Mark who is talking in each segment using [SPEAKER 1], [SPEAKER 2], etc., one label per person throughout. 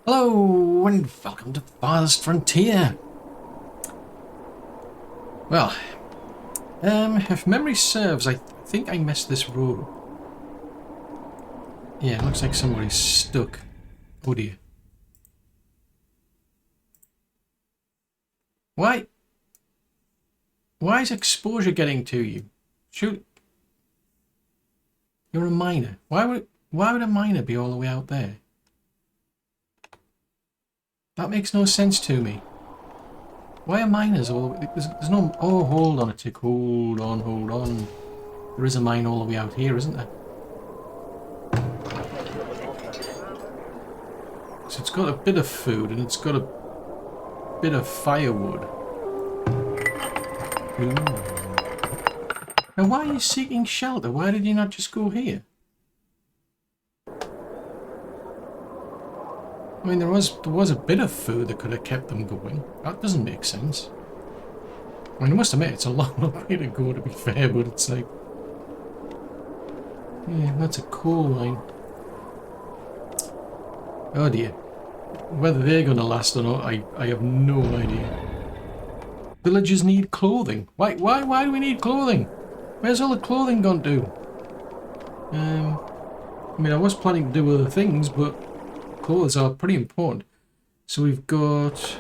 [SPEAKER 1] Hello and welcome to Farthest Frontier. Well, if memory serves, I think I messed this road. Yeah, it looks like somebody's stuck. Oh dear. Why? Why is exposure getting to you? Shoot. You're a miner. Why would a miner be all the way out there? That makes no sense to me. Why are miners all the way... There's no... Oh, hold on a tick. Hold on. There is a mine all the way out here, isn't there? So it's got a bit of food and it's got a bit of firewood. Ooh. Now why are you seeking shelter? Why did you not just go here? I mean, there was a bit of food that could have kept them going. That doesn't make sense. I mean, I must admit, it's a long way to go, to be fair, but it's like... Yeah, that's a coal mine. Oh dear. Whether they're going to last or not, I have no idea. Villagers need clothing. Why do we need clothing? Where's all the clothing gone to? I mean, I was planning to do other things, but clothes are pretty important. So we've got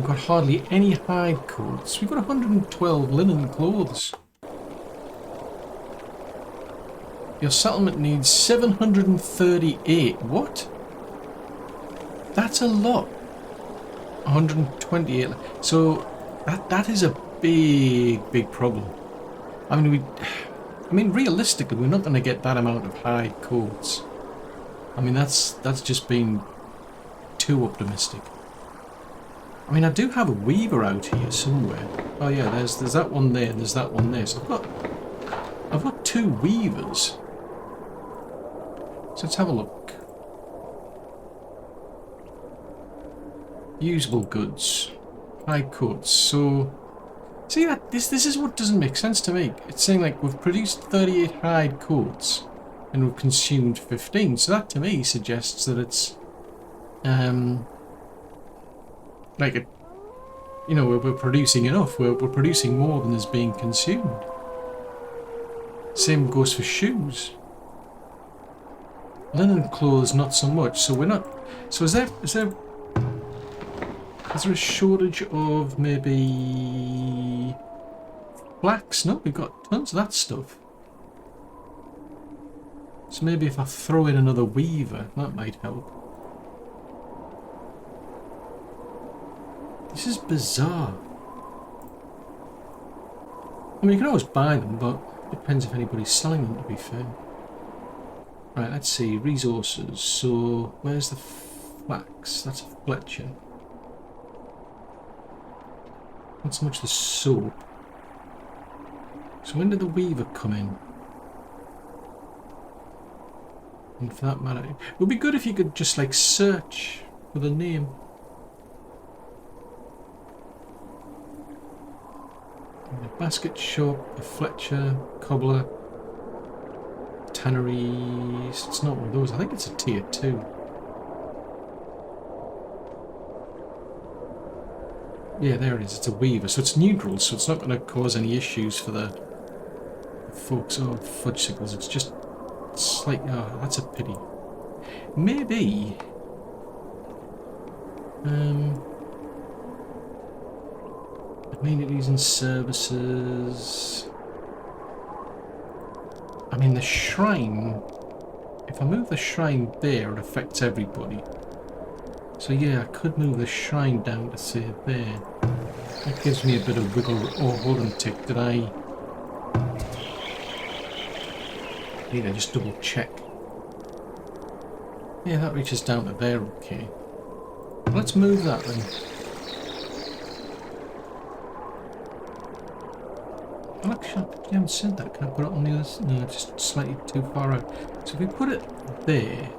[SPEAKER 1] hardly any hide coats. We've got 112 linen clothes. Your settlement needs 738. What? That's a lot. 128. So that is a big problem. I mean, realistically, we're not going to get that amount of hide coats. I mean, that's just being too optimistic. I mean, I do have a weaver out here somewhere. Oh yeah, there's that one there, and there's that one there. So I've got two weavers. So let's have a look. Usable goods, hide coats. So. See that this is what doesn't make sense to me. It's saying like we've produced 38 hide coats and we've consumed 15. So that to me suggests that it's like a, you know, we're producing enough. We're producing more than is being consumed. Same goes for shoes. Linen clothes not so much. So we're not. So is there a shortage of maybe flax? No, we've got tons of that stuff. So maybe if I throw in another weaver, that might help. This is bizarre. I mean, you can always buy them, but it depends if anybody's selling them, to be fair. Right, let's see. Resources. So, where's the flax? That's a Fletcher. Not so much the soap. So when did the weaver come in? And for that matter, it would be good if you could just like search for the name. A basket shop, a Fletcher, cobbler, tanneries. It's not one of those. I think it's a tier 2. Yeah, there it is. It's a weaver. So it's neutral, so it's not going to cause any issues for the folks. Oh, fudge sickles. It's just slightly... Oh, that's a pity. Maybe... amenities and services... I mean, the shrine... If I move the shrine there, it affects everybody. So yeah, I could move the shrine down to say there. That gives me a bit of wiggle. Oh, hold on a tick. Did I... Need to just double check. Yeah, that reaches down to there, okay. Let's move that then. Well, actually, you haven't said that. Can I put it on the other side? No, it's just slightly too far out. So if we put it there...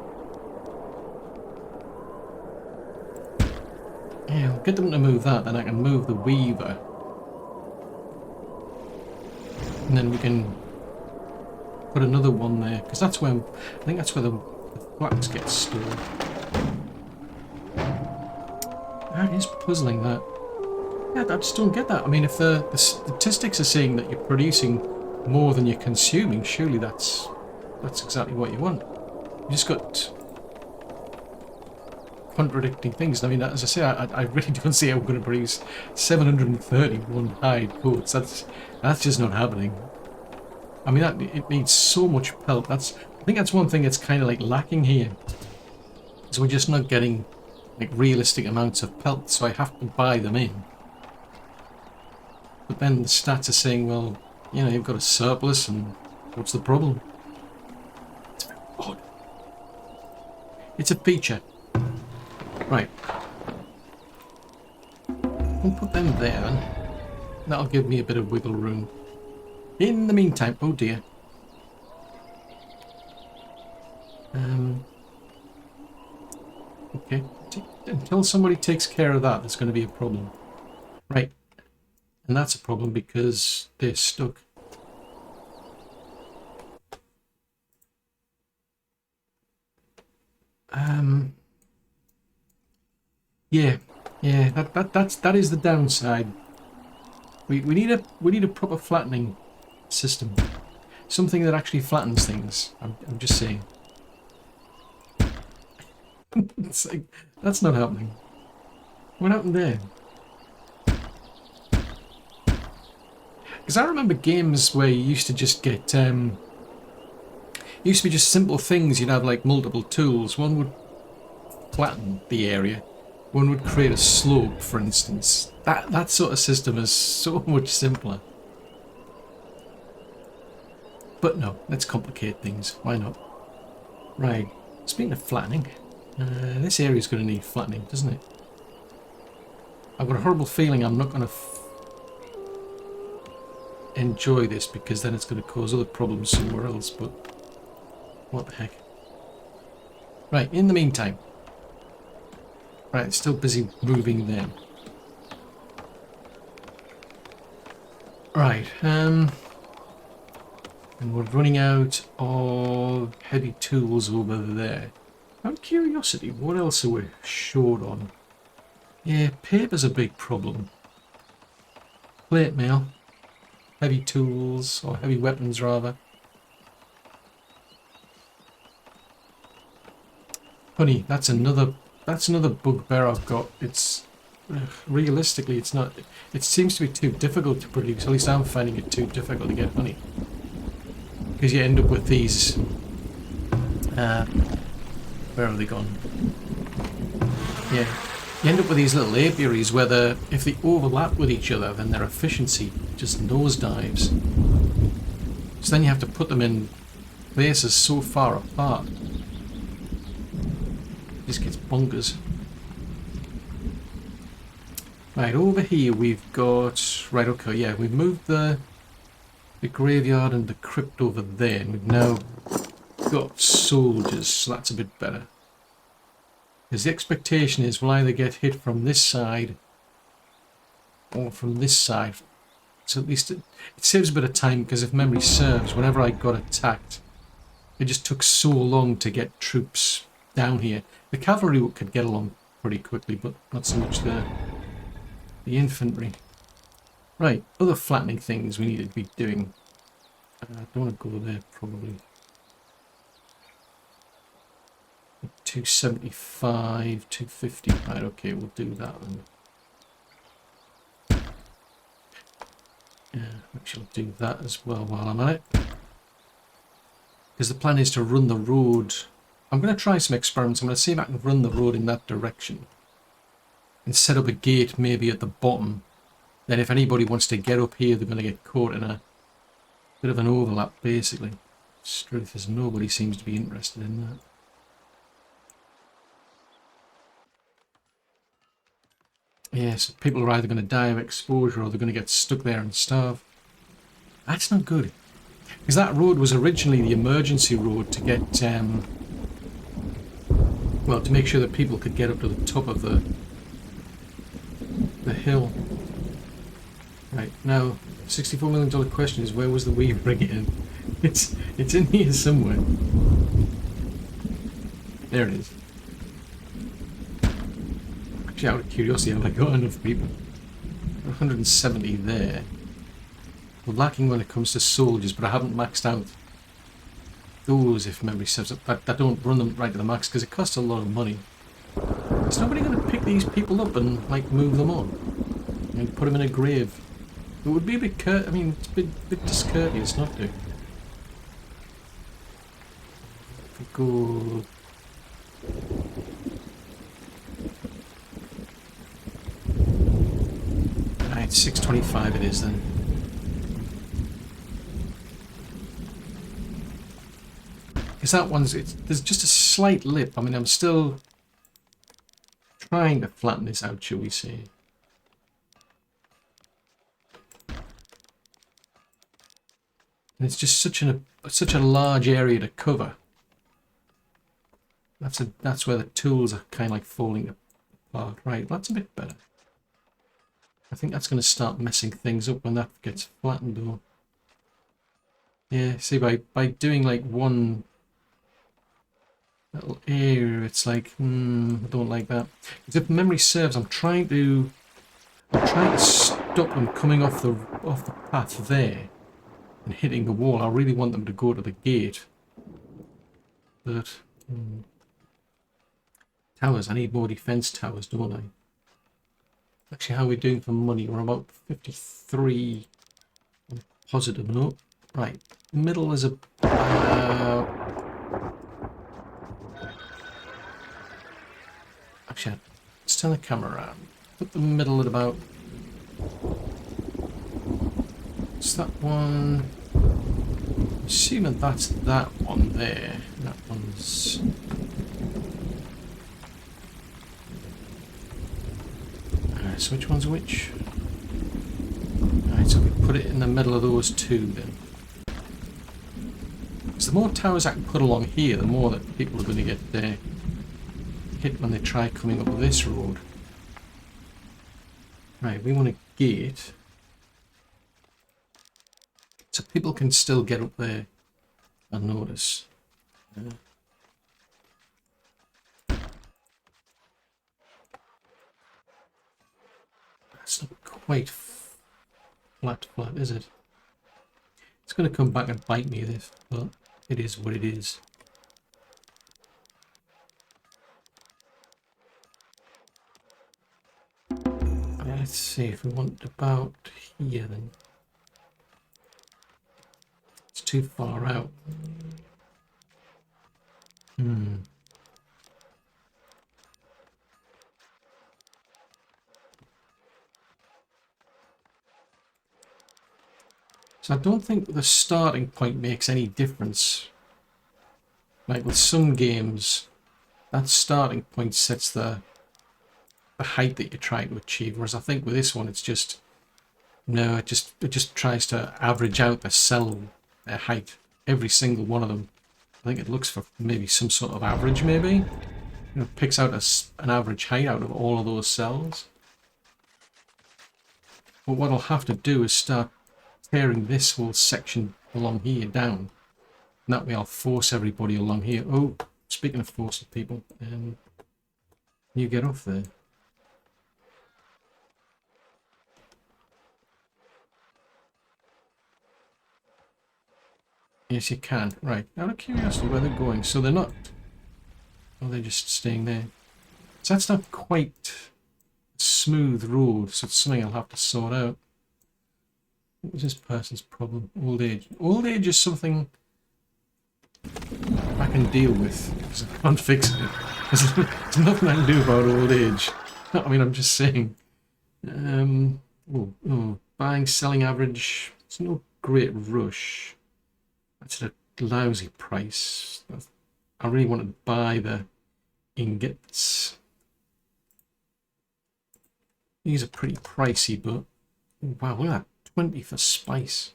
[SPEAKER 1] Yeah, I'll get them to move that, then I can move the weaver. And then we can put another one there, because that's where, I think that's where the flats get stored. That is puzzling, that. Yeah, I just don't get that. I mean, if the statistics are saying that you're producing more than you're consuming, surely that's exactly what you want. You just got contradicting things. I mean, as I say, I really don't see how we're going to produce 731 hide coats. That's just not happening. I mean, it needs so much pelt. I think that's one thing that's kind of like lacking here. So we're just not getting like realistic amounts of pelt, so I have to buy them in. But then the stats are saying, well, you know, you've got a surplus, and what's the problem? It's very odd. It's a feature. Right. We'll put them there then. That'll give me a bit of wiggle room. In the meantime, oh dear. Okay. Until somebody takes care of that, there's going to be a problem. Right. And that's a problem because they're stuck. Yeah, that is the downside. We need a proper flattening system. Something that actually flattens things. I'm just saying. It's like, that's not happening. What happened there? Because I remember games where you used to just get used to be just simple things. You'd have like multiple tools. One would flatten the area. One would create a slope, for instance. That sort of system is so much simpler. But no, let's complicate things. Why not? Right. Speaking of flattening, this area is going to need flattening, doesn't it? I've got a horrible feeling I'm not going to enjoy this, because then it's going to cause other problems somewhere else, but what the heck. Right, in the meantime. Right, still busy moving them. Right, and we're running out of heavy tools over there. Out of curiosity, what else are we short on? Yeah, paper's a big problem. Plate mail. Heavy tools, or heavy weapons rather. Honey, that's another bugbear I've got. It's realistically, it's not. It seems to be too difficult to produce. At least I'm finding it too difficult to get honey, because you end up with these. Where have they gone? Yeah, you end up with these little apiaries where if they overlap with each other, then their efficiency just nosedives. So then you have to put them in places so far apart. This gets bonkers. Right, over here we've got... Right, okay, yeah, we've moved the graveyard and the crypt over there, and we've now got soldiers, so that's a bit better. Because the expectation is we'll either get hit from this side or from this side. So at least it saves a bit of time, because if memory serves, whenever I got attacked, it just took so long to get troops down here. The cavalry could get along pretty quickly, but not so much the infantry. Right, other flattening things we need to be doing. I don't want to go there, probably. 275, 250. Right, okay, we'll do that then. Yeah, actually I'll do that as well while I'm at it. Because the plan is to run the road. I'm going to try some experiments. I'm going to see if I can run the road in that direction. And set up a gate maybe at the bottom. Then if anybody wants to get up here, they're going to get caught in a bit of an overlap, basically. Truth is, nobody seems to be interested in that. Yeah, so people are either going to die of exposure or they're going to get stuck there and starve. That's not good. Because that road was originally the emergency road to get, well, to make sure that people could get up to the top of the hill. Right, now, $64 million question is, where was the weave bring it in? It's in here somewhere. There it is. Actually, out of curiosity, have I got enough people? 170 there. We're lacking when it comes to soldiers, but I haven't maxed out those, if memory serves. I don't run them right to the max because it costs a lot of money. Is nobody going to pick these people up and like move them on and put them in a grave? It would be a bit I mean, it's a bit discourteous not to. If we go. Right, 625 it is then. Because that one's, there's just a slight lip. I mean, I'm still trying to flatten this out, shall we say. And it's just such a large area to cover. That's where the tools are kind of like falling apart. Right, that's a bit better. I think that's going to start messing things up when that gets flattened though. Yeah, see, by doing like one little area, it's like, I don't like that. Because if memory serves, I'm trying to stop them coming off the path there and hitting the wall. I really want them to go to the gate. But towers, I need more defense towers, don't I? Actually, how are we doing for money? We're about 53 positive, no? Right, middle is actually, let's turn the camera around. Put the middle at about... What's that one? Assuming that's that one there. That one's... Alright, so which one's which? Alright, so we put it in the middle of those two then. Because the more towers I can put along here, the more that people are going to get hit when they try coming up this road. Right, we want a gate. So people can still get up there and notice. That's not quite flat, is it? It's going to come back and bite me, this, but it is what it is. Let's see if we want about here then. It's too far out. So I don't think the starting point makes any difference. Like with some games, that starting point sets the height that you're trying to achieve, whereas I think with this one it's just no, it just tries to average out the cell, their height, every single one of them. I think it looks for maybe some sort of average, maybe. You know, picks out an average height out of all of those cells. But what I'll have to do is start tearing this whole section along here down. And that way I'll force everybody along here. Oh, speaking of forcing people, you get off there. Yes, you can. Right, out of curiosity, where they're going. So they're not... Oh, they're just staying there. So that's not quite a smooth road, so it's something I'll have to sort out. What was this person's problem? Old age. Old age is something I can deal with, because I can't fix it. There's nothing I can do about old age. I mean, I'm just saying. Buying, selling average. It's no great rush. That's at a lousy price. I really want to buy the ingots. These are pretty pricey, but oh, wow, look at that, 20 for spice.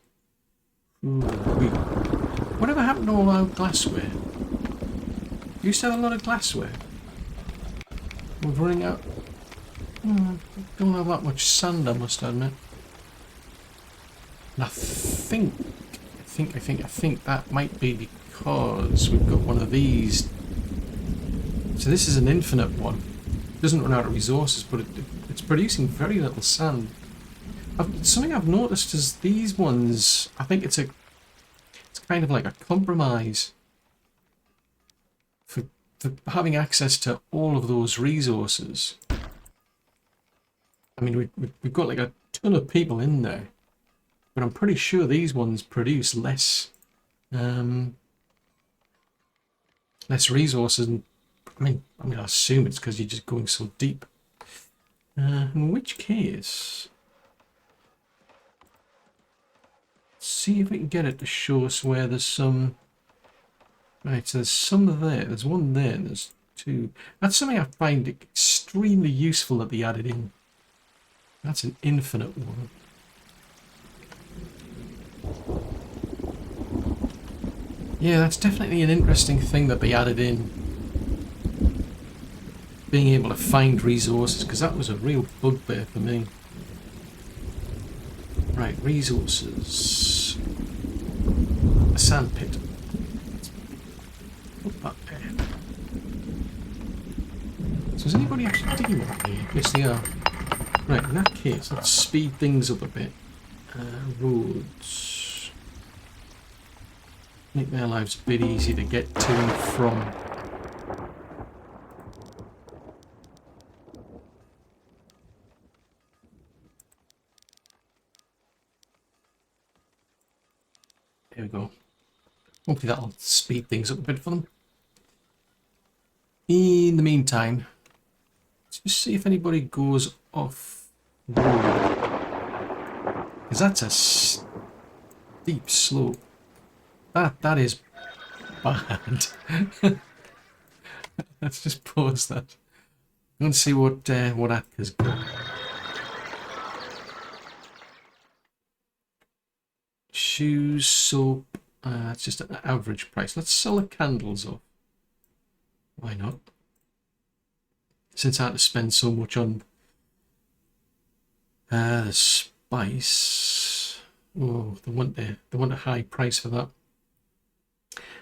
[SPEAKER 1] Ooh, whatever happened to all our glassware? You used to have a lot of glassware. We're running out. Don't have that much sand, I must admit. And I think that might be because we've got one of these. So this is an infinite one. It doesn't run out of resources, but it's producing very little sand. Something I've noticed is these ones, I think it's kind of like a compromise for having access to all of those resources. I mean, we've got like a ton of people in there, but I'm pretty sure these ones produce less resources. And I assume it's because you're just going so deep. In which case, let's see if we can get it to show us where there's some. Right, so there's some there. There's one there. And there's two. That's something I find extremely useful that they added in. That's an infinite one. Yeah, that's definitely an interesting thing that they added in. Being able to find resources, because that was a real bugbear for me. Right, resources. A sand pit. Put that there. So is anybody actually digging that here? Yes, they are. Right, in that case, let's speed things up a bit. Roads. Make their lives a bit easier to get to and from. There we go. Hopefully that'll speed things up a bit for them. In the meantime, let's just see if anybody goes off road. Because that's a steep slope. That is bad. Let's just pause that. Let's see what Atka's got. Shoes, soap. It's just an average price. Let's sell the candles off. Why not? Since I had to spend so much on the spice. Oh, they want a high price for that.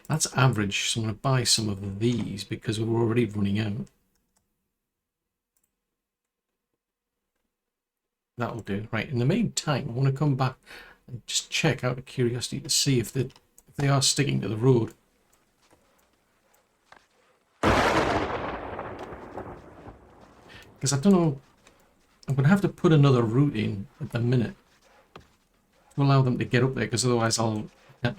[SPEAKER 1] That's average, so I'm going to buy some of these because we're already running out. That'll do. Right, in the meantime, I want to come back and just check out of curiosity to see if they are sticking to the road. Because I don't know, I'm going to have to put another route in at the minute to allow them to get up there, because otherwise I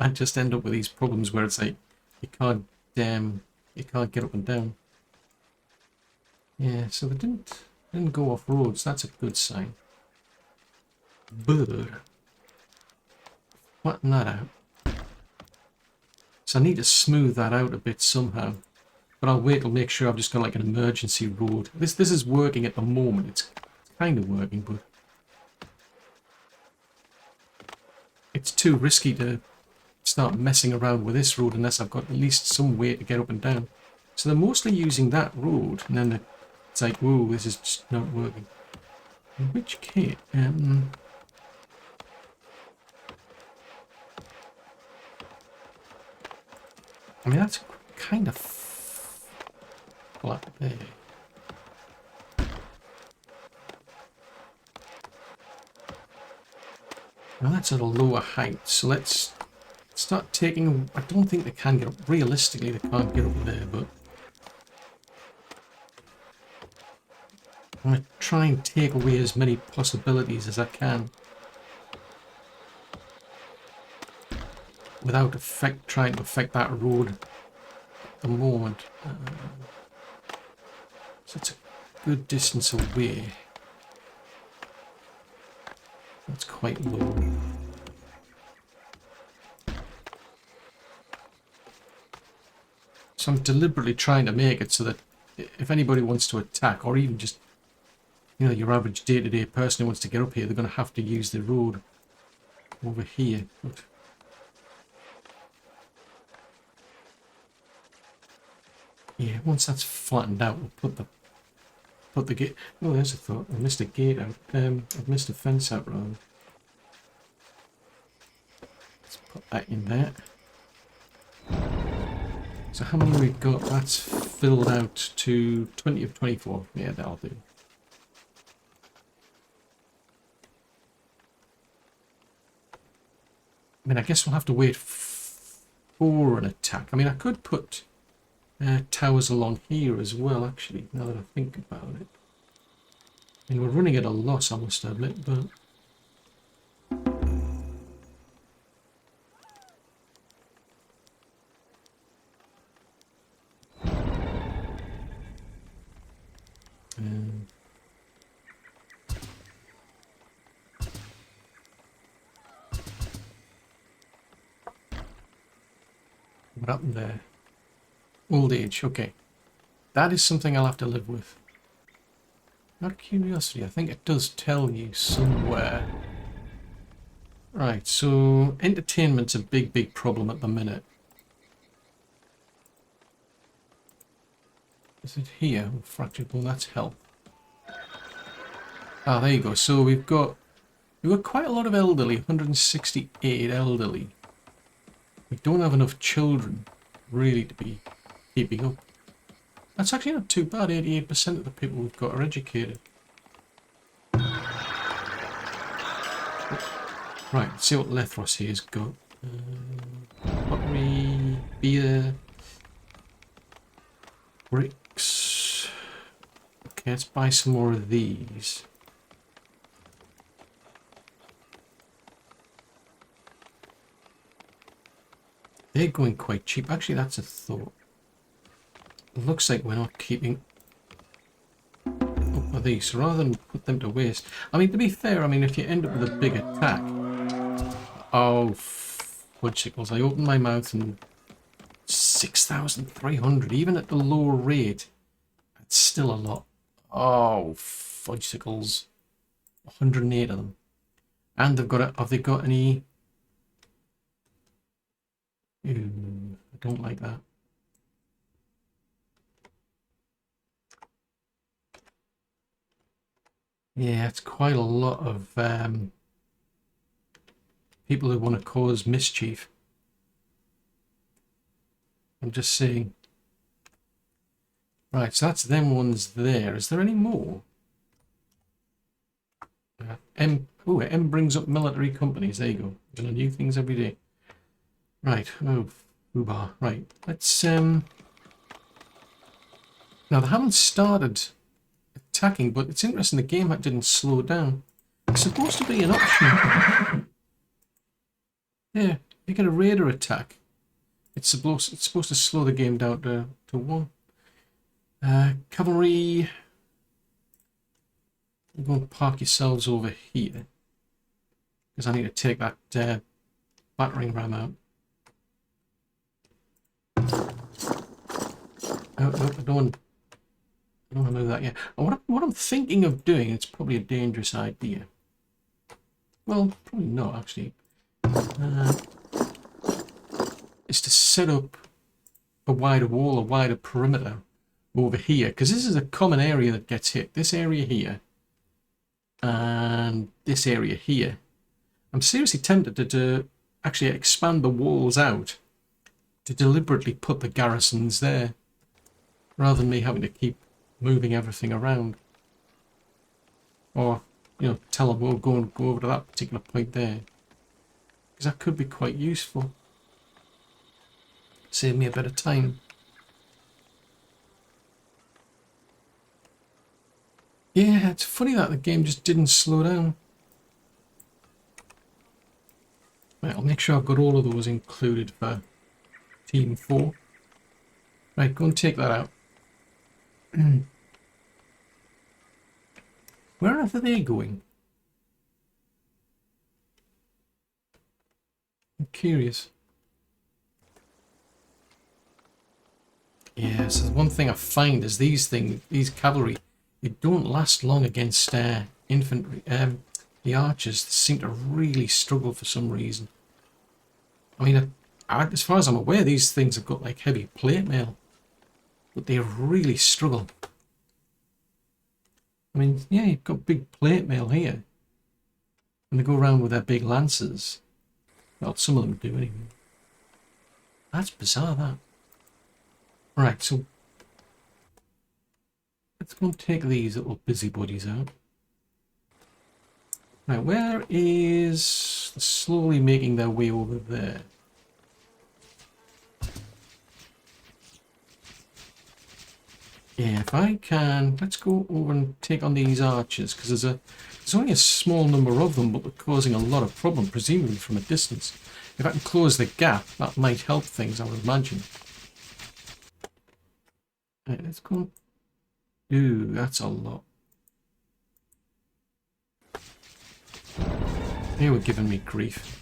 [SPEAKER 1] just end up with these problems where it's like you can't get up and down. Yeah, so they didn't go off roads. That's a good sign. But flatten that out. So I need to smooth that out a bit somehow. But I'll wait till make sure I've just got like an emergency road. This is working at the moment. It's kind of working, but it's too risky to start messing around with this road unless I've got at least some way to get up and down. So they're mostly using that road, and then it's like, whoa, this is just not working. In which case, I mean, that's kind of flat there. Now that's at a lower height, so let's start taking. I don't think they can get up. Realistically, they can't get up there, but I'm going to try and take away as many possibilities as I can without trying to affect that road at the moment. So it's a good distance away. That's quite low. So I'm deliberately trying to make it so that if anybody wants to attack, or even just, you know, your average day-to-day person who wants to get up here, they're going to have to use the road over here. But yeah, once that's flattened out, we'll put the gate. Oh, there's a thought. I missed a gate out. I've missed a fence out wrong. Let's put that in there. So how many we've got? That's filled out to 20 of 24. Yeah, that'll do. I mean, I guess we'll have to wait for an attack. I mean, I could put towers along here as well, actually, now that I think about it. I mean, we're running at a loss, I must admit, but... what happened there? Old age, okay. That is something I'll have to live with. Out of curiosity, I think it does tell you somewhere. Right, so entertainment's a big problem at the minute. Is it here? Fractured bone, that's health. Ah, there you go. So we've got quite a lot of elderly, 168 elderly. We don't have enough children, really, to be keeping up. That's actually not too bad. 88% of the people we've got are educated. Right, let's see what Lethros here's got. Pottery, beer, bricks. Okay, let's buy some more of these. They're going quite cheap. Actually, that's a thought. It looks like we're not keeping up with these, so rather than put them to waste. I mean, to be fair, I mean, if you end up with a big attack... Oh, fudgesicles. I opened my mouth and 6,300, even at the lower rate. That's still a lot. Oh, fudgesicles. 108 of them. And they've got a, have they got any... Ooh, I don't like that. Yeah, it's quite a lot of people who want to cause mischief. I'm just saying. Right, so that's them ones there. Is there any more? M brings up military companies. There you go. Learn new things every day. Right. Oh, foobar. Right. Let's now they haven't started attacking, but it's interesting the game didn't slow down. It's supposed to be an option. Yeah, if you get a raider attack, it's supposed to slow the game down to 1. Cavalry, you're going to park yourselves over here because I need to take that battering ram out. No, I don't want to move that yet. What I'm thinking of doing, it's probably a dangerous idea. Well, probably not actually. Is to set up a wider wall, a wider perimeter over here, because this is a common area that gets hit. This area here and this area here. I'm seriously tempted to actually expand the walls out to deliberately put the garrisons there, rather than me having to keep moving everything around. Or, you know, tell them we'll go over to that particular point there. Because that could be quite useful. Save me a bit of time. Yeah, it's funny that the game just didn't slow down. Right, I'll make sure I've got all of those included for Team 4. Right, go and take that out. Where are they going? I'm curious. Yeah, so one thing I find is these cavalry, they don't last long against infantry. The archers seem to really struggle for some reason. I mean, as far as I'm aware, these things have got like heavy plate mail, but they really struggle. I mean, yeah, you've got big plate mail here, and they go around with their big lances. Well, some of them do anyway. That's bizarre, that. Right, so let's go and take these little busybodies out. Right, where is slowly making their way over there? Yeah, if I can, let's go over and take on these archers, because there's only a small number of them, but they're causing a lot of problem, presumably from a distance. If I can close the gap, that might help things, I would imagine. Right, let's go. Ooh, that's a lot. They were giving me grief.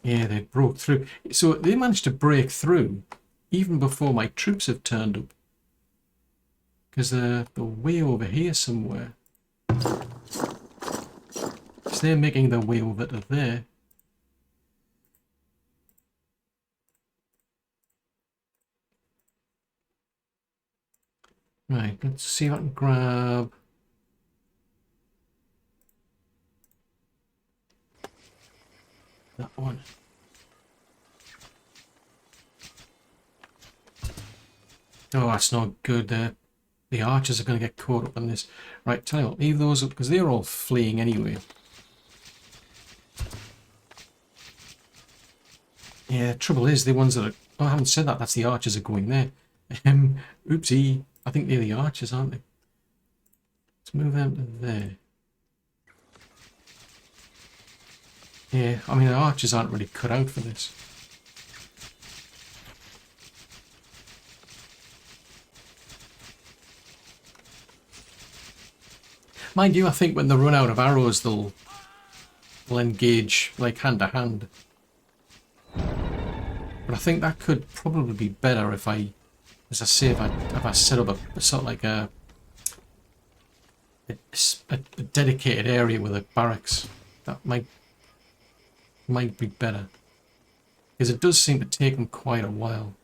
[SPEAKER 1] Yeah, they broke through. So they managed to break through even before my troops have turned up. Because they're way over here somewhere. So they're making their way over to there. Right, let's see if I can grab... that one. Oh, that's not good. The archers are going to get caught up in this. Right, tell you what, leave those up because they're all fleeing anyway. Yeah, trouble is the ones that are... oh, I haven't said that. That's the archers are going there. Oopsie. I think they're the archers, aren't they? Let's move them to there. Yeah, I mean, the archers aren't really cut out for this. Mind you, I think when they run out of arrows, they'll engage, like, hand to hand. But I think that could probably be better if I, as I say, if I set up a sort of like a dedicated area with a barracks. That might be better. Because it does seem to take them quite a while.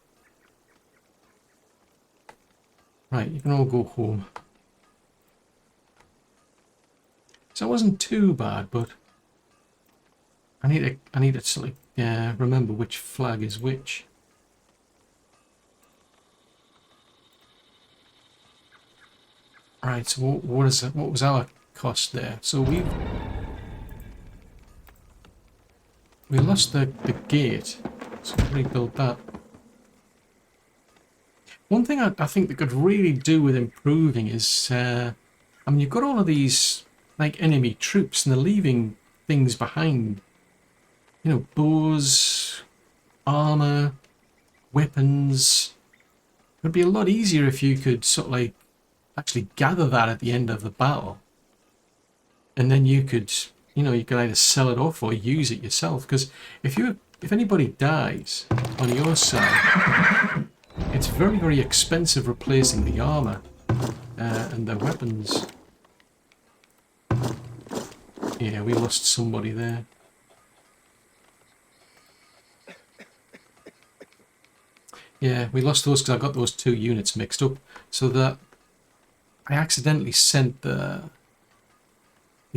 [SPEAKER 1] Right, you can all go home. So it wasn't too bad, but I need to sort of remember which flag is which. Right, so what was our cost there? So we lost the gate, so we'll rebuild that. One thing I think they could really do with improving is, I mean, you've got all of these like enemy troops and they're leaving things behind. You know, bows, armor, weapons. It would be a lot easier if you could sort of like actually gather that at the end of the battle. And then you could, you know, you could either sell it off or use it yourself. Because if anybody dies on your side, it's very, very expensive replacing the armor and the weapons. Yeah, we lost somebody there. Yeah, we lost those because I got those two units mixed up. So that I accidentally sent the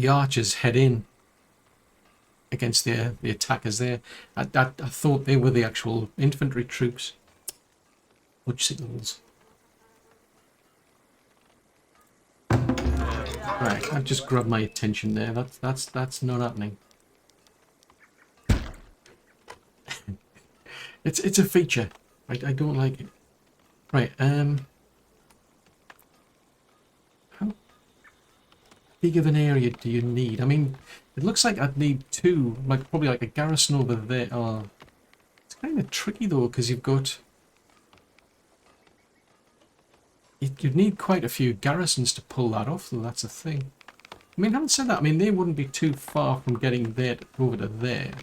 [SPEAKER 1] archers head in against the attackers there. I thought they were the actual infantry troops. Budge signals. Right, I've just grabbed my attention there. That's not happening. It's a feature. I don't like it. Right, how big of an area do you need? I mean, it looks like I'd need two, like probably like a garrison over there. Oh, it's kind of tricky though, because you've got... You'd need quite a few garrisons to pull that off, though, that's a thing. I mean, having said that, I mean, they wouldn't be too far from getting there over to there.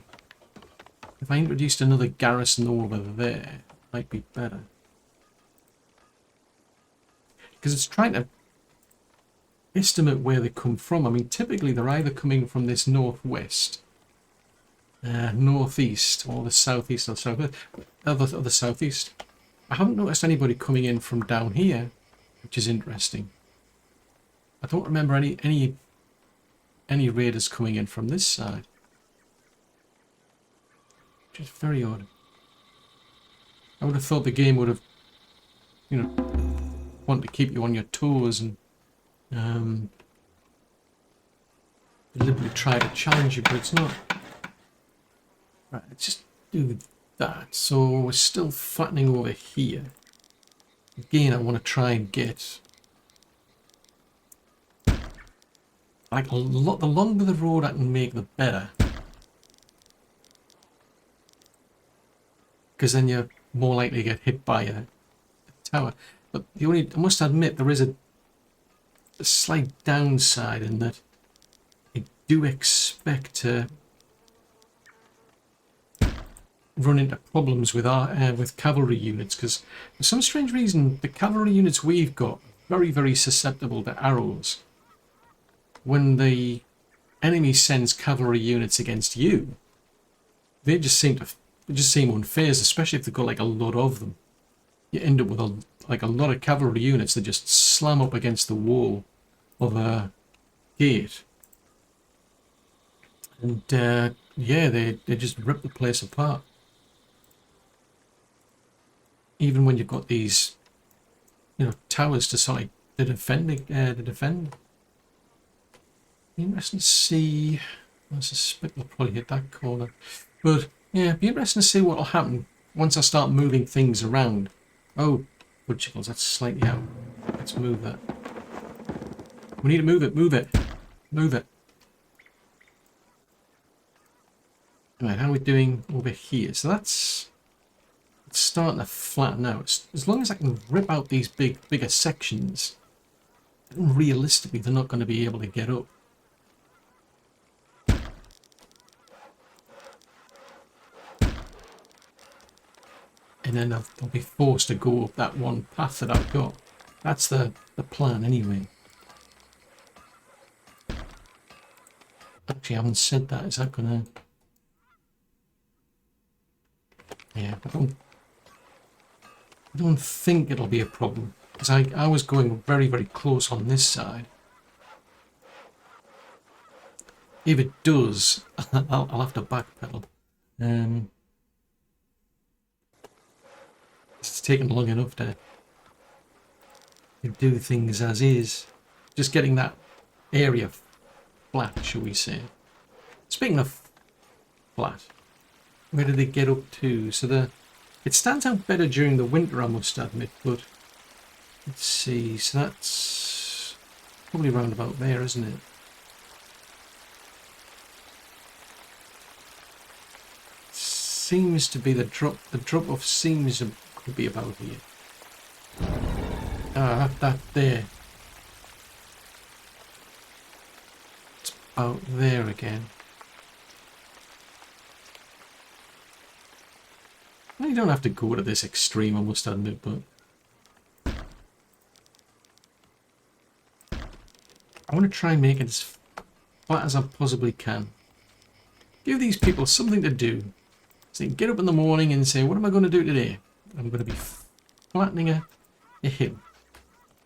[SPEAKER 1] If I introduced another garrison over there, it might be better. Because it's trying to estimate where they come from. I mean, typically they're either coming from this northwest, northeast, or the southeast, or southwest, or the southeast. I haven't noticed anybody coming in from down here, which is interesting. I don't remember any any raiders coming in from this side. Which is very odd. I would have thought the game would have, you know, want to keep you on your toes and deliberately try to challenge you, but it's not. Right, let's just do that. So we're still flattening over here. Again, I want to try and get like a lot. The longer the road I can make, the better, because then you're more likely to get hit by a tower. But I must admit, there is a slight downside in that I do expect to run into problems with cavalry units, because for some strange reason the cavalry units we've got are very, very susceptible to arrows. When the enemy sends cavalry units against you, they just seem unfazed, especially if they've got like a lot of them. You end up with a lot of cavalry units that just slam up against the wall of a gate, and yeah, they just rip the place apart. Even when you've got these, you know, towers to sort of defend. Be interesting to see. I suspect they'll probably hit that corner, but yeah, be interesting to see what will happen once I start moving things around. Oh, woodchickles, that's slightly out. Let's move that. We need to move it, move it, move it. Right, how are we doing over here? So that's starting to flatten out. As long as I can rip out these bigger sections, realistically, they're not going to be able to get up. And then they'll be forced to go up that one path that I've got. That's the plan anyway. Actually, I haven't said that. Is that gonna... Yeah, I don't think it'll be a problem, because I was going very, very close on this side. If it does, I'll have to backpedal. It's taken long enough to do things as is. Just getting that area flat, shall we say. Speaking of flat, where did they get up to? So it stands out better during the winter, I must admit, but let's see. So that's probably round about there, isn't it? Seems to be the drop off seems to be about here. Ah, that there. It's about there again. Well, you don't have to go to this extreme, I must admit, but I want to try and make it as flat as I possibly can. Give these people something to do. So they can get up in the morning and say, what am I going to do today? I'm going to be flattening a hill.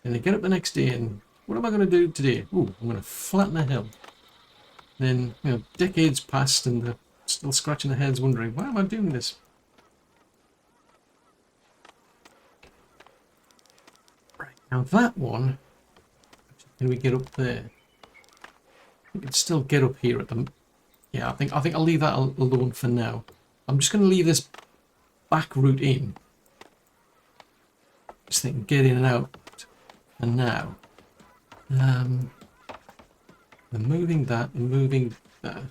[SPEAKER 1] And they get up the next day and, what am I going to do today? Ooh, I'm going to flatten a hill. Then, you know, decades passed and they're still scratching their heads wondering, why am I doing this? Right, now that one, can we get up there? We can still get up here at the... Yeah, I think I'll leave that alone for now. I'm just going to leave this back route in. Just think get in and out for now. I'm moving that and moving that.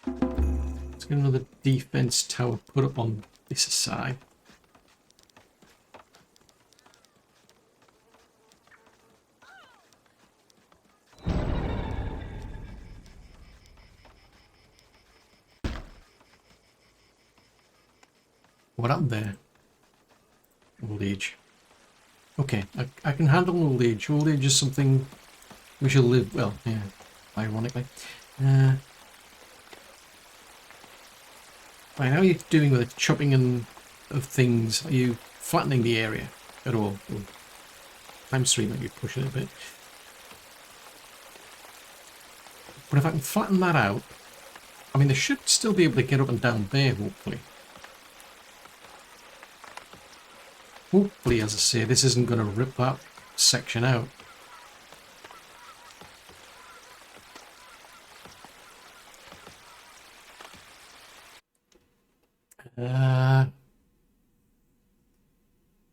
[SPEAKER 1] Let's get another defense tower put up on this side. What happened there? Old age. Okay, I can handle old age. Old age is something we shall live... Well, yeah, ironically. Right, how are you doing with the chopping of things? Are you flattening the area at all? Times 3 might be pushing it a bit. But if I can flatten that out, I mean, they should still be able to get up and down there, hopefully. Hopefully, as I say, this isn't going to rip that section out.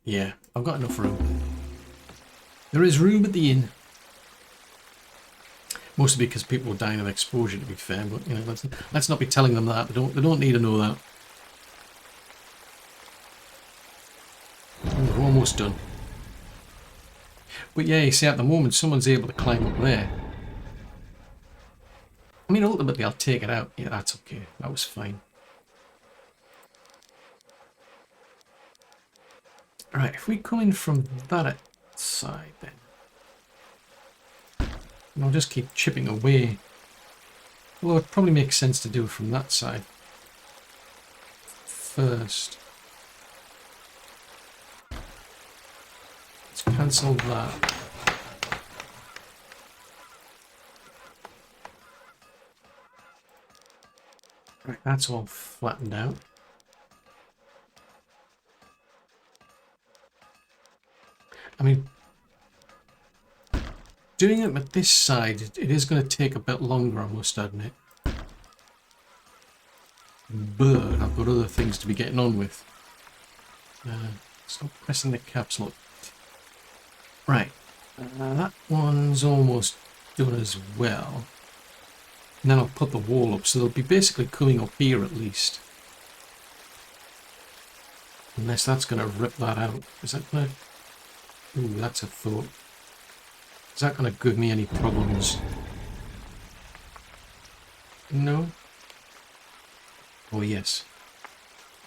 [SPEAKER 1] Yeah, I've got enough room. There is room at the inn. Mostly because people are dying of exposure, to be fair, but you know, let's not be telling them that. They don't need to know that. We're almost done. But yeah, you see, at the moment, someone's able to climb up there. I mean, ultimately, I'll take it out. Yeah, that's okay. That was fine. Right, if we come in from that side, then and I'll just keep chipping away. Although it probably makes sense to do it from that side first. Let's cancel that. Right, that's all flattened out. I mean, doing it with this side, it is going to take a bit longer, I must admit. But I've got other things to be getting on with. Stop pressing the caps lock. Right, that one's almost done as well. And then I'll put the wall up, so they'll be basically coming up here at least. Unless that's going to rip that out. Is that going to... Ooh, that's a thought. Is that going to give me any problems? No? Oh, yes.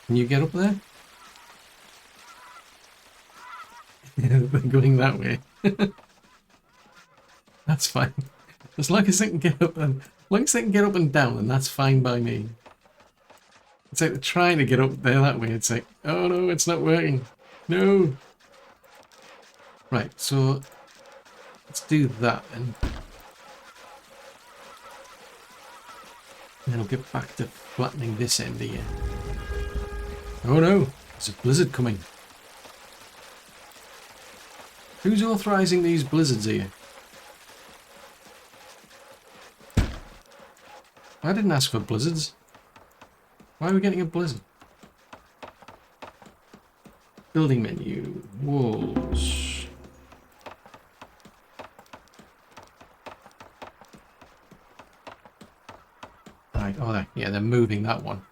[SPEAKER 1] Can you get up there? They're going that way. That's fine. As long as they can get up and... As long as they can get up and down, then that's fine by me. It's like they're trying to get up there that way. It's like, oh no, it's not working. No! Right, so let's do that then. And then I'll get back to flattening this end here. Oh no, there's a blizzard coming. Who's authorizing these blizzards here? I didn't ask for blizzards. Why are we getting a blizzard? Building menu, walls. Right, oh, yeah, they're moving that one.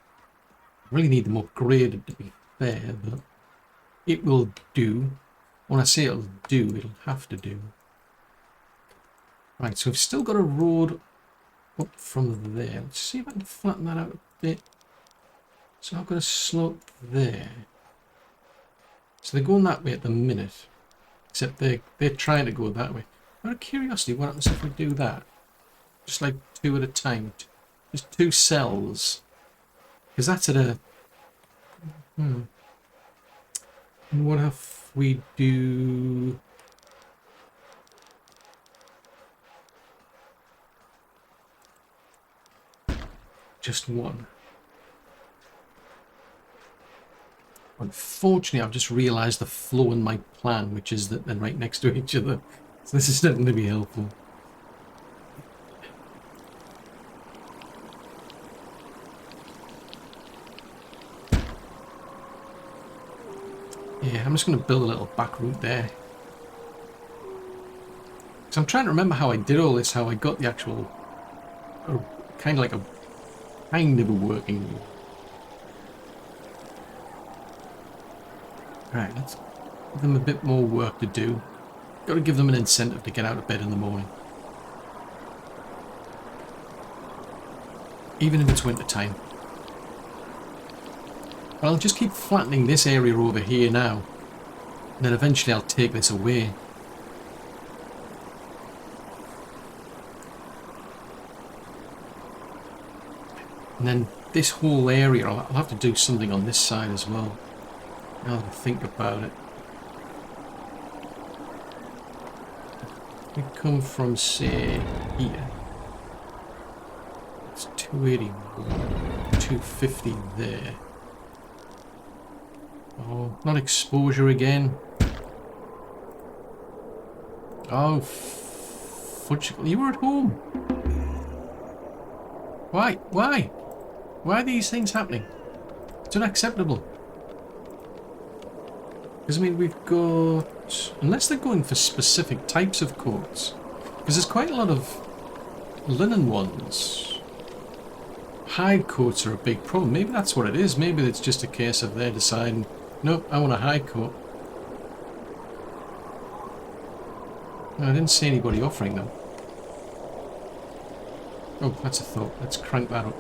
[SPEAKER 1] I really need them upgraded to be fair, but it will do. When I say it'll do, it'll have to do. Right, so we've still got a road up from there. Let's see if I can flatten that out a bit. So I've got a slope there. So they're going that way at the minute. Except they're trying to go that way. Out of curiosity, what happens if we do that? Just like 2 at a time. Just 2 cells. Because that's at a... And what if we do... just 1? Unfortunately, I've just realised the flaw in my plan, which is that they're right next to each other. So this is not going to be helpful. Yeah, I'm just going to build a little back route there. So I'm trying to remember how I did all this, how I got the actual... kind of a working route. Right, let's give them a bit more work to do. Got to give them an incentive to get out of bed in the morning. Even if it's winter time. But I'll just keep flattening this area over here now. And then eventually I'll take this away. And then this whole area, I'll have to do something on this side as well. Now that I think about it. We come from, say, here. 281, 250 there. Oh, not exposure again. Oh, fudge. You were at home. Why? Why? Why are these things happening? It's unacceptable. Because, I mean, we've got... Unless they're going for specific types of coats. Because there's quite a lot of linen ones. Hide coats are a big problem. Maybe that's what it is. Maybe it's just a case of they're deciding, nope, I want a hide coat. No, I didn't see anybody offering them. Oh, that's a thought. Let's crank that up.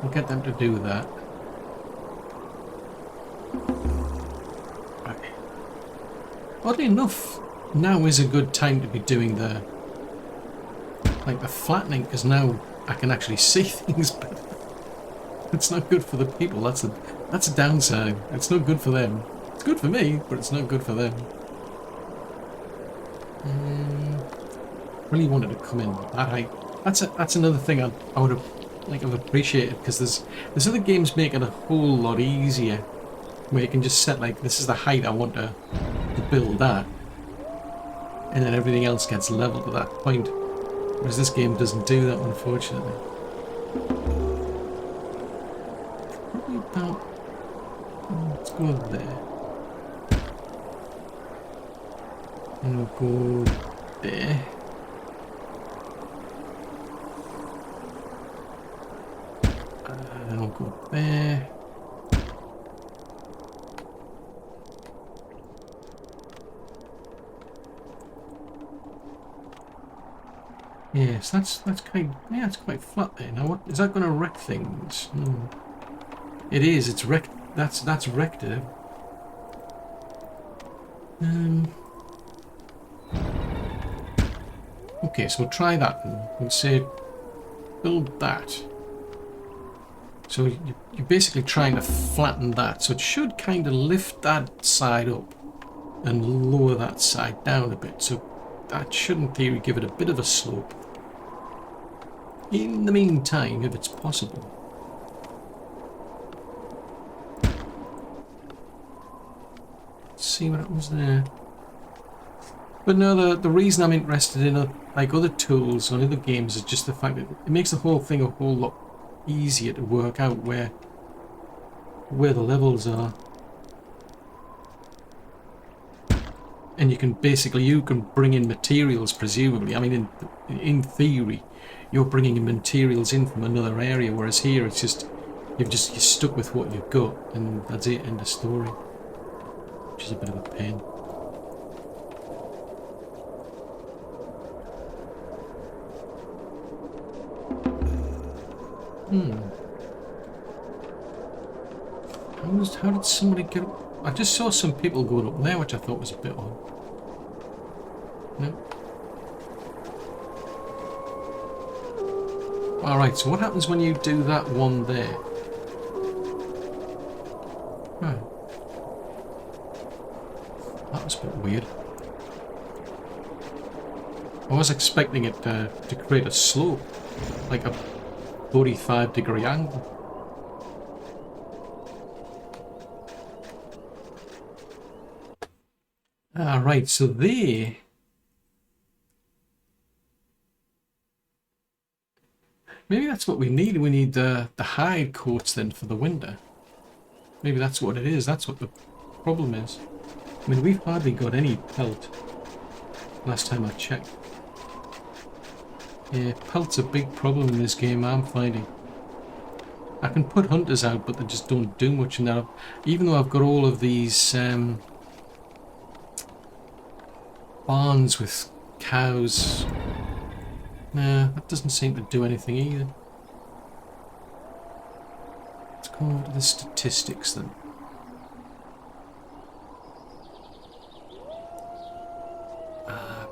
[SPEAKER 1] We'll get them to do that. Okay. Oddly enough, now is a good time to be doing the... Like the flattening, because now I can actually see things better. It's not good for the people, that's a downside. It's not good for them. It's good for me, but it's not good for them. Really wanted to come in that height. That's another thing I would have have appreciated, because there's other games make it a whole lot easier, where you can just set like, this is the height I want to build at, and then everything else gets leveled at that point. Whereas this game doesn't do that, unfortunately. Probably about... Let's go there. And we'll go there. And I'll go there. Yes, that's kind. Yeah, it's quite flat there. Now, what is that going to wreck things? No. It is. It's wrecked. That's wrecked it. Okay, so we'll try that and we'll say build that. So you're basically trying to flatten that, so it should kind of lift that side up and lower that side down a bit. So that should, in theory, give it a bit of a slope. In the meantime, if it's possible. Let's see what happens there. But no, the reason I'm interested in like other tools on other games is just the fact that it makes the whole thing a whole lot easier to work out where the levels are. And you can bring in materials, presumably. I mean, in theory, you're bringing in materials in from another area, whereas here it's just you're stuck with what you've got, and that's it. End of story. Which is a bit of a pain. How did somebody get up? I just saw some people going up there, which I thought was a bit odd. No. Alright, so what happens when you do that one there? Oh. That was a bit weird. I was expecting it to create a slope, like a 45-degree angle. Right, so there... Maybe that's what we need. We need the hide coats then for the winter. Maybe that's what it is. That's what the problem is. I mean, we've hardly got any pelt. Last time I checked. Yeah, pelt's a big problem in this game, I'm finding. I can put hunters out, but they just don't do much in that. Even though I've got all of these barns with cows. Nah, that doesn't seem to do anything either. Let's go over to the statistics then.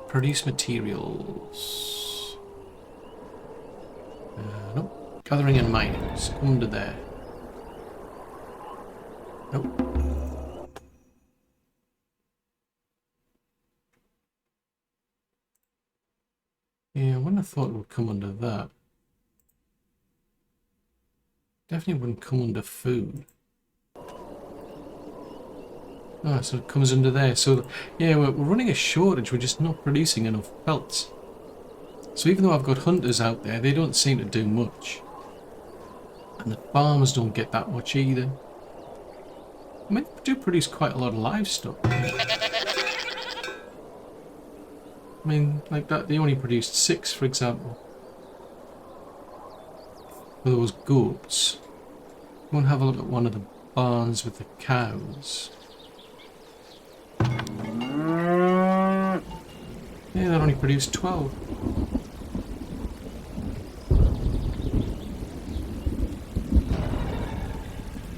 [SPEAKER 1] Produce materials. Nope. Gathering and mining. Let's go under there. Nope. have thought it would come under that. Definitely wouldn't come under food. Oh, so it comes under there. So, yeah, we're running a shortage. We're just not producing enough pelts. So even though I've got hunters out there, they don't seem to do much. And the farmers don't get that much either. I mean, they do produce quite a lot of livestock. I mean, like that, they only produced 6, for example. For those goats. Go and have a look at one of the barns with the cows. Yeah, that only produced 12.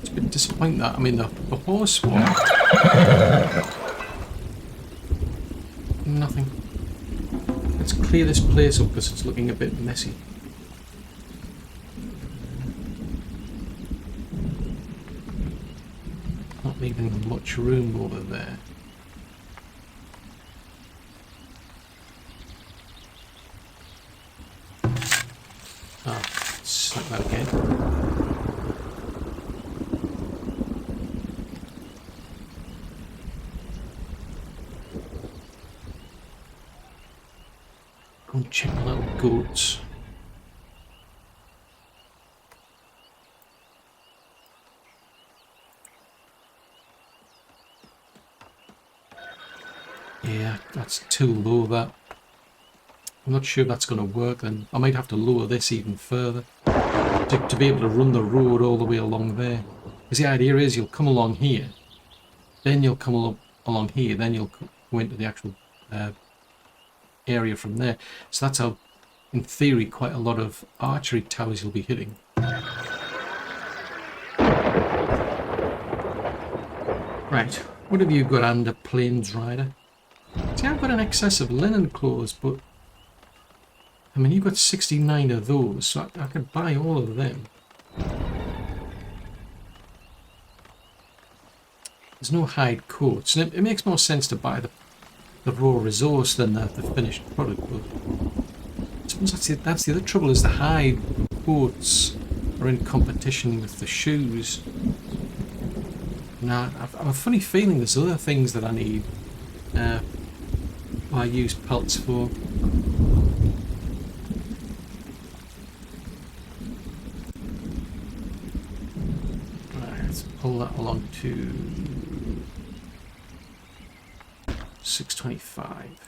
[SPEAKER 1] It's a bit disappointing that. I mean, the horse one. Nothing. Let's clear this place up because it's looking a bit messy. Not leaving much room over there. Ah, select that again. Go and check the little goats. Yeah, that's too low, that. I'm not sure if that's going to work then. I might have to lower this even further to be able to run the road all the way along there. Because the idea is you'll come along here, then you'll come along here, then you'll go into the actual area from there. So that's how, in theory, quite a lot of archery towers you'll be hitting. Right, what have you got under Plains Rider? See, I've got an excess of linen clothes, but I mean, you've got 69 of those, so I could buy all of them. There's no hide coats, and it makes more sense to buy the raw resource than the finished product. But I suppose that's the other trouble, is the hide coats are in competition with the shoes. Now, I've a funny feeling there's other things that I need. I use pelts for. Pull that along to 625.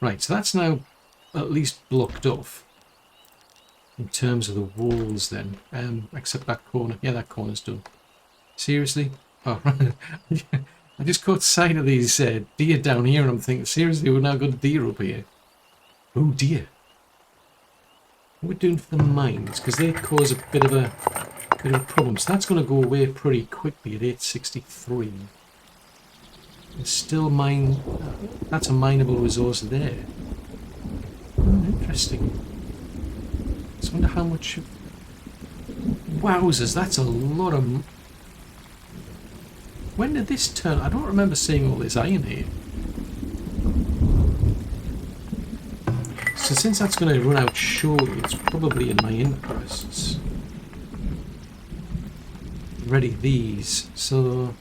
[SPEAKER 1] Right, so that's now at least blocked off in terms of the walls then, except that corner. Yeah, that corner's done. Seriously? Oh, right. I just caught sight of these deer down here and I'm thinking, seriously, we've now got deer up here. Oh dear. What we're doing for the mines, because they cause a bit of a problem. So that's going to go away pretty quickly at 863. There's still that's a mineable resource there. Oh, interesting. I wonder how much. Wowzers, that's a lot of. When did this turn? I don't remember seeing all this iron here. So since that's going to run out shortly, it's probably in my interests. Ready these, so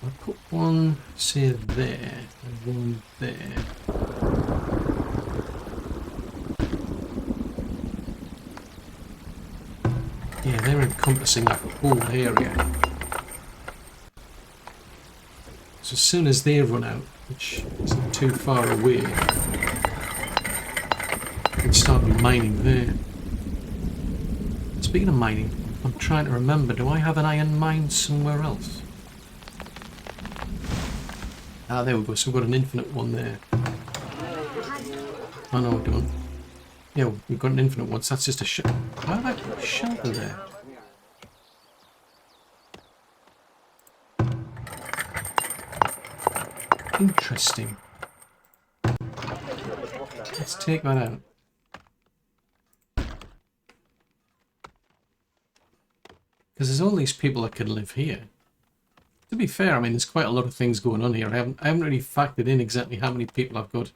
[SPEAKER 1] I'll put one, say, there, and one there. Yeah, they're encompassing that whole area. So as soon as they run out, which isn't too far away, I can start mining there. Speaking of mining, I'm trying to remember, do I have an iron mine somewhere else? Ah, there we go, so we've got an infinite one there. Oh no, we don't. Yeah, we've got an infinite one, so that's just a Why have I got a shelter there? Interesting. Let's take that out. Because there's all these people that could live here. To be fair, I mean, there's quite a lot of things going on here. I haven't really factored in exactly how many people I've got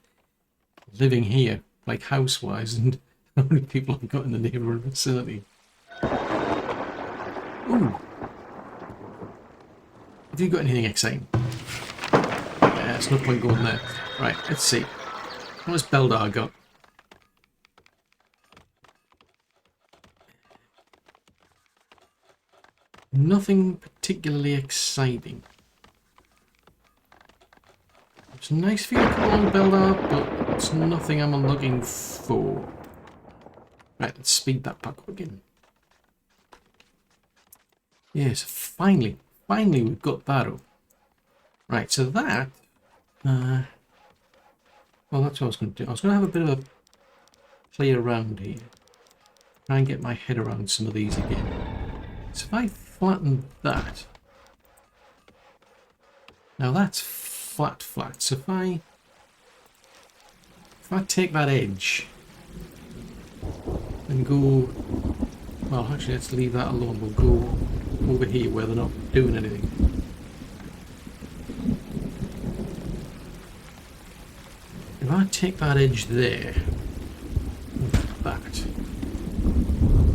[SPEAKER 1] living here, like house-wise, and how many people I've got in the neighbourhood vicinity. Ooh. Have you got anything exciting? Yeah, there's no point going there. Right, let's see. What has Beldar got? Nothing particularly exciting. It's nice for you to come on, Beldar, but it's nothing I'm looking for. Right, let's speed that back up again. Yes, finally we've got that up. Right, so that... well, that's what I was going to do. I was going to have a bit of a play around here. Try and get my head around some of these again. So if I flatten that... Now that's flat. So if I take that edge and go... Well, actually, let's leave that alone. We'll go over here where they're not doing anything. If I take that edge there, that,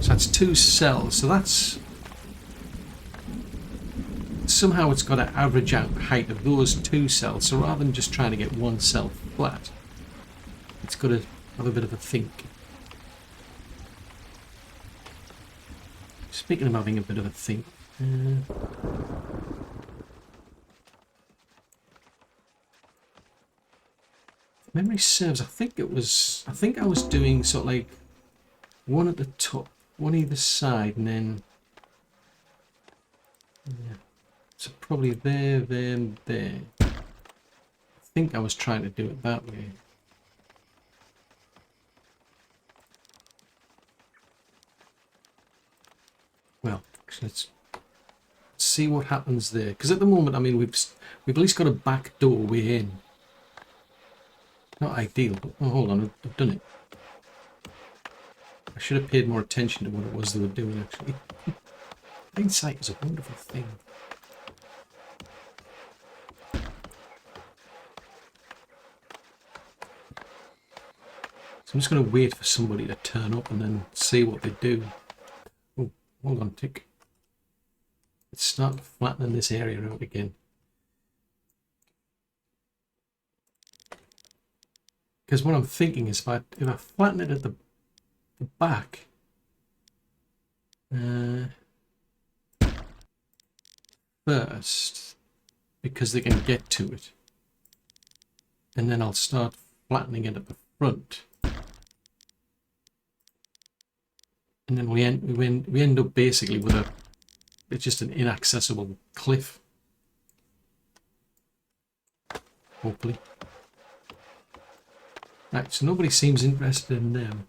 [SPEAKER 1] so that's 2 cells. So that's somehow it's got to average out the height of those 2 cells. So rather than just trying to get 1 cell flat, it's got to have a bit of a think. Speaking of having a bit of a think, if memory serves, I think I was doing sort of like 1 at the top, 1 either side, and then yeah, so probably there, and there. I think I was trying to do it that way. Well, let's see what happens there. Because at the moment, I mean, we've at least got a back door way in. Not ideal, but oh, hold on, I've done it. I should have paid more attention to what it was they were doing, actually. Hindsight is a wonderful thing. So I'm just going to wait for somebody to turn up and then see what they do. Oh, hold on, tick. Let's start flattening this area out again. Because what I'm thinking is if I flatten it at the back, first, because they can get to it, and then I'll start flattening it at the front, and then we end up basically with it's just an inaccessible cliff, hopefully. Right, so nobody seems interested in them.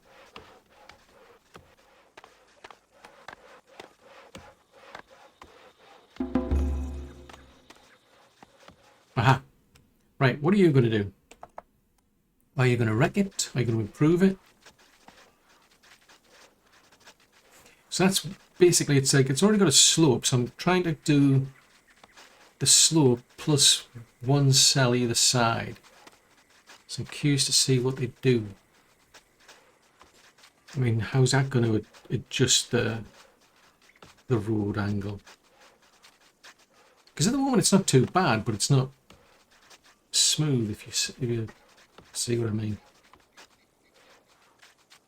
[SPEAKER 1] Aha! Right, what are you going to do? Are you going to wreck it? Are you going to improve it? So that's basically, it's like, it's already got a slope, so I'm trying to do the slope plus 1 cell either side. So I'm curious to see what they do. I mean, how's that going to adjust the road angle? Because at the moment it's not too bad, but it's not smooth, if you see what I mean.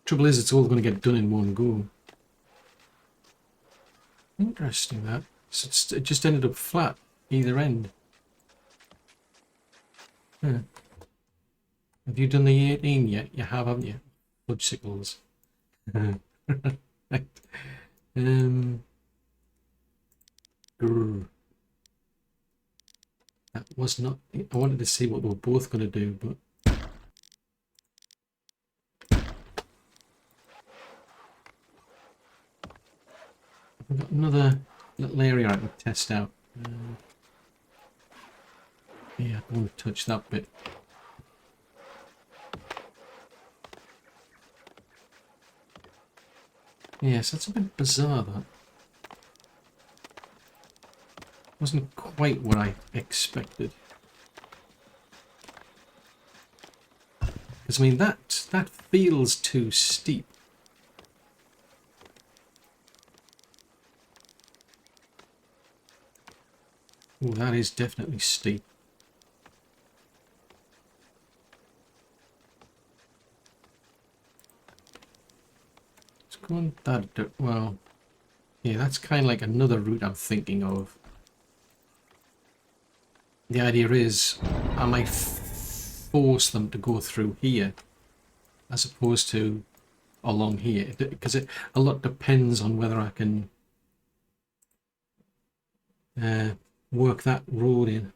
[SPEAKER 1] Trouble is, it's all going to get done in one go. Interesting, that. So it just ended up flat either end. Huh. Have you done the 18 yet? You have, haven't you? Fudgesicles. Right. That was not... I wanted to see what they were both going to do, but... I've got another little area I can test out. Yeah, I don't want to touch that bit. Yes, that's a bit bizarre, that. Wasn't quite what I expected. Because I mean that feels too steep. Oh, that is definitely steep. It's going that well. Yeah, that's kind of like another route I'm thinking of. The idea is I might force them to go through here as opposed to along here, because a lot depends on whether I can work that road in.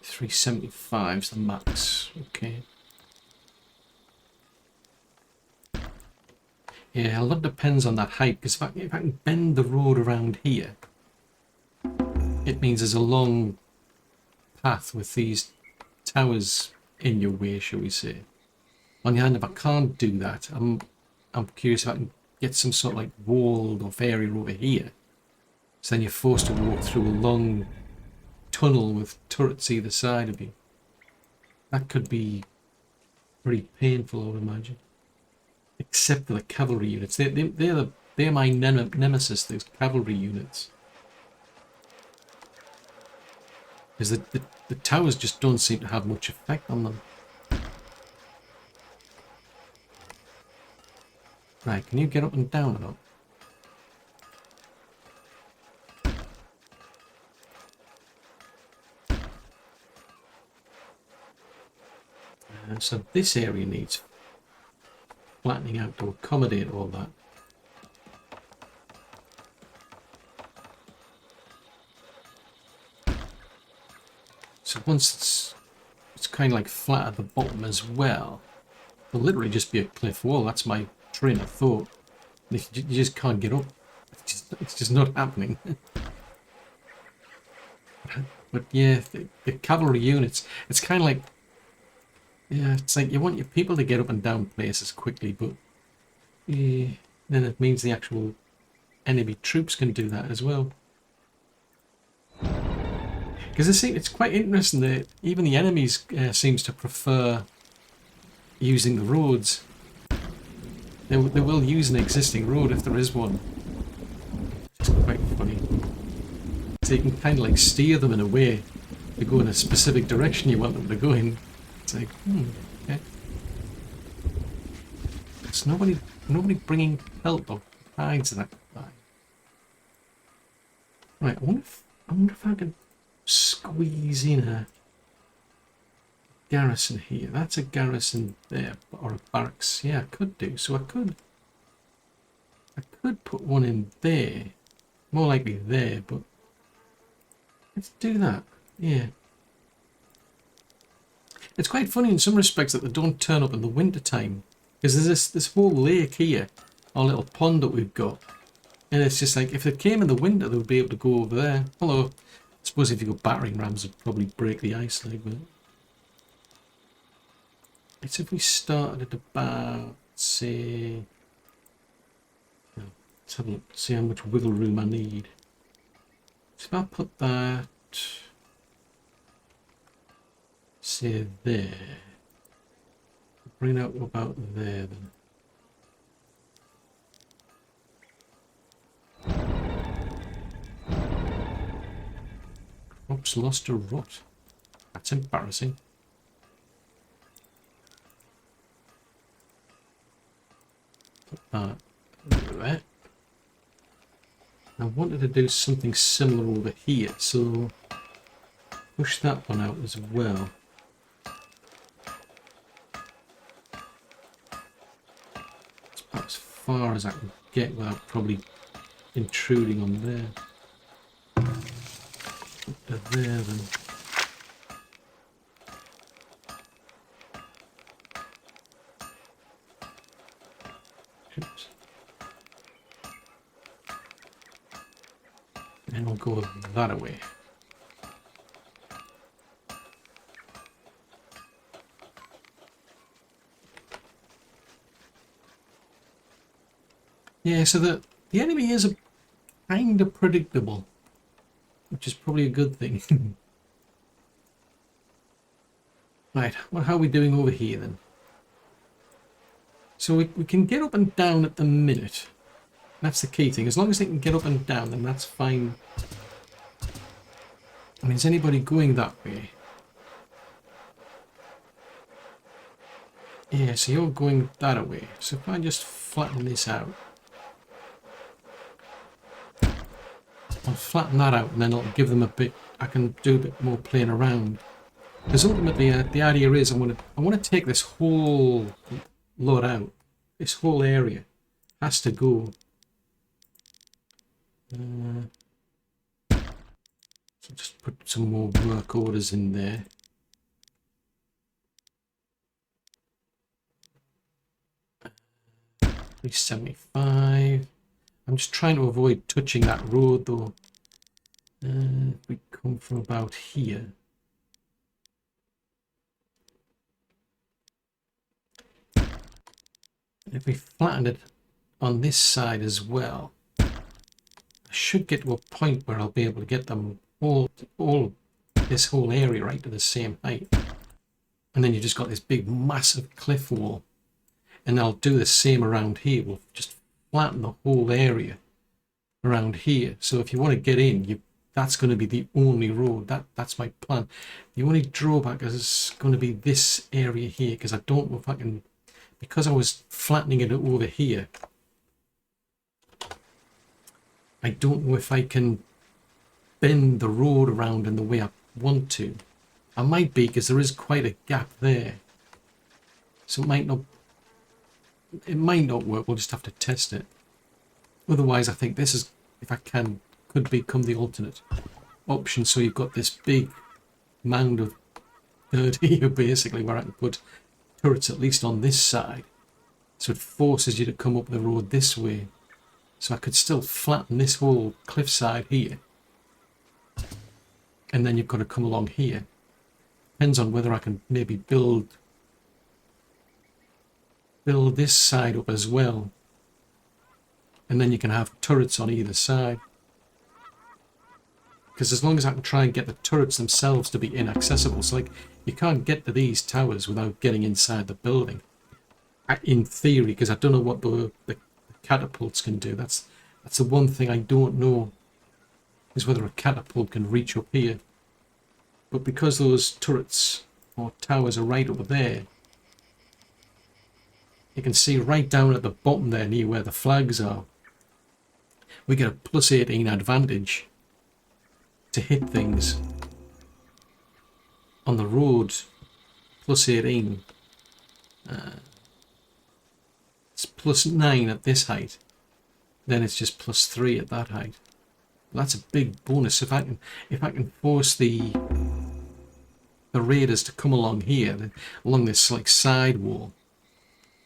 [SPEAKER 1] 375 is the max. Okay. Yeah, a lot depends on that height, because if I can bend the road around here, it means there's a long path with these towers in your way, shall we say. On the other hand, if I can't do that, I'm curious if I can get some sort of like walled off area over here. So then you're forced to walk through a long tunnel with turrets either side of you. That could be pretty painful, I would imagine. Except for the cavalry units. They're my nemesis, those cavalry units. Because the towers just don't seem to have much effect on them. Right, can you get up and down or not? So this area needs flattening out to accommodate all that. So once it's kind of like flat at the bottom as well, it'll literally just be a cliff wall. That's my train of thought. You just can't get up. It's just not happening. But yeah, the cavalry units, it's kind of like, yeah, it's like you want your people to get up and down places quickly, but yeah, then it means the actual enemy troops can do that as well. Because it's quite interesting that even the enemies seems to prefer using the roads. They will use an existing road if there is one. It's quite funny. So you can kind of like steer them in a way to go in a specific direction you want them to go in. It's like, okay. There's nobody bringing help or hides that guy. Right, I wonder if I can squeeze in a garrison here. That's a garrison there, or a barracks. Yeah, I could do. So I could put one in there. More likely there, but let's do that. Yeah. It's quite funny in some respects that they don't turn up in the winter time, because there's this whole lake here, our little pond that we've got, and it's just like if they came in the winter, they would be able to go over there. Hello. I suppose if you got battering rams, it'd probably break the ice like that. It's if we started at about, say, let's have a look, see how much wiggle room I need. So if I put that, say there, bring it out about there then. Crops lost to rot. That's embarrassing. Put that there. I wanted to do something similar over here, so push that one out as well. It's about as far as I can get without probably intruding on there. Up to there then. Oops. And we'll go that away. Yeah, so the enemy is a kind of predictable, which is probably a good thing. Right, well, how are we doing over here then? So we can get up and down at the minute. That's the key thing. As long as they can get up and down, then that's fine. I mean, is anybody going that way? Yeah, so you're going that way. So if I just flatten this out. I'll flatten that out and then it'll give them a bit, I can do a bit more playing around. Because ultimately the idea is I want to take this whole lot out. This whole area has to go. So just put some more work orders in there. $375. I'm just trying to avoid touching that road though. We come from about here. If we flatten it on this side as well, I should get to a point where I'll be able to get them all this whole area right to the same height. And then you just got this big massive cliff wall. And I'll do the same around here. We'll just flatten the whole area around here. So if you want to get in, that's going to be the only road. That's my plan. The only drawback is going to be this area here, because I don't know if I can, because I was flattening it over here, I don't know if I can bend the road around in the way I want to. I might be, because there is quite a gap there. So it might not work. We'll just have to test it. Otherwise, I think this is, if I can, could become the alternate option. So you've got this big mound of dirt here, basically, where I can put turrets at least on this side. So it forces you to come up the road this way. So I could still flatten this whole cliffside here. And then you've got to come along here. Depends on whether I can maybe build this side up as well. And then you can have turrets on either side. Because as long as I can try and get the turrets themselves to be inaccessible, so like you can't get to these towers without getting inside the building. In theory, because I don't know what the catapults can do. That's the one thing I don't know, is whether a catapult can reach up here. But because those turrets or towers are right over there, you can see right down at the bottom there near where the flags are, we get a plus 18 advantage to hit things. On the road, plus 18. It's plus 9 at this height. Then it's just plus 3 at that height. Well, that's a big bonus. If I can force the raiders to come along here, along this like side wall.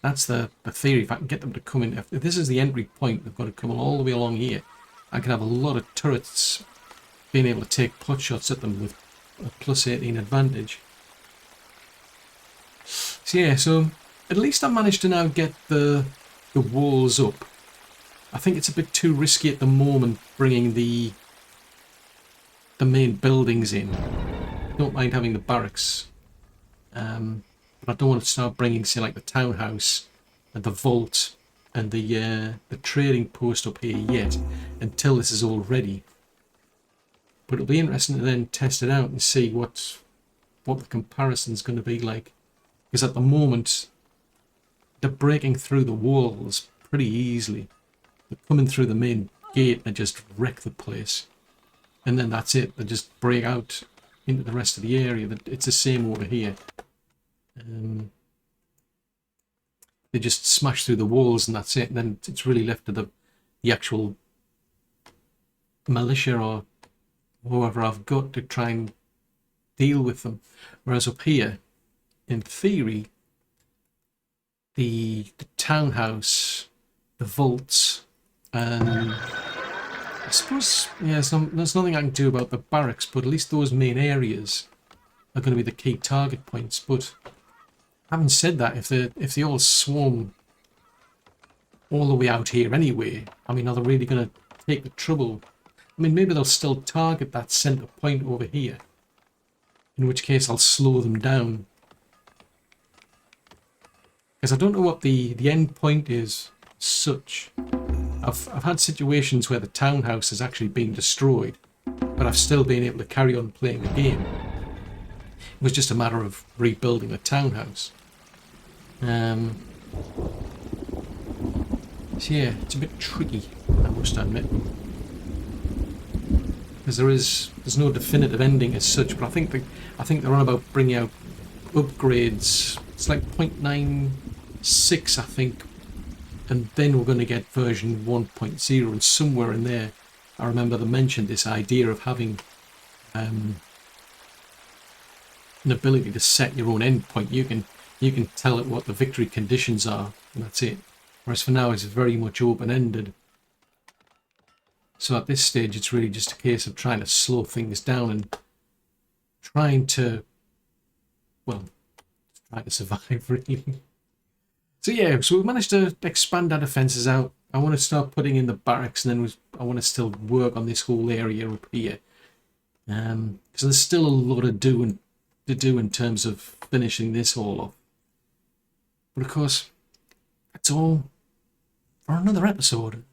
[SPEAKER 1] That's the theory. If I can get them to come in, if this is the entry point, they've got to come all the way along here. I can have a lot of turrets being able to take pot shots at them with a plus 18 advantage. So yeah, so at least I managed to now get the walls up. I think it's a bit too risky at the moment bringing the main buildings in. I don't mind having the barracks, but I don't want to start bringing, say, like the townhouse and the vault and the trading post up here yet, until this is all ready. But it'll be interesting to then test it out and see what the comparison's going to be like, because at the moment they're breaking through the walls pretty easily. They're coming through the main gate and just wreck the place, and then that's it. They just break out into the rest of the area. It's the same over here. They just smash through the walls and that's it, and then it's really left to the actual militia or whoever I've got to try and deal with them. Whereas up here, in theory, the townhouse, the vaults, and I suppose, yeah, there's nothing I can do about the barracks, but at least those main areas are going to be the key target points. But having said that, if they all swarm all the way out here anyway. I mean, are they really going to take the trouble? I mean, maybe they'll still target that centre point over here, in which case I'll slow them down. Because I don't know what the end point is such. I've had situations where the townhouse has actually been destroyed, but I've still been able to carry on playing the game. It was just a matter of rebuilding the townhouse. So yeah, it's a bit tricky, I must admit. Because there's no definitive ending as such, but I think they're on about bringing out upgrades. It's like 0.96, I think, and then we're going to get version 1.0, and somewhere in there I remember they mentioned this idea of having an ability to set your own endpoint. You can tell it what the victory conditions are, and that's it. Whereas for now it's very much open-ended. So at this stage it's really just a case of trying to slow things down and trying to survive, really. So yeah, so we managed to expand our defences out. I want to start putting in the barracks, and then I want to still work on this whole area up here. Because there's still a lot to do in terms of finishing this all off. But of course, that's all for another episode.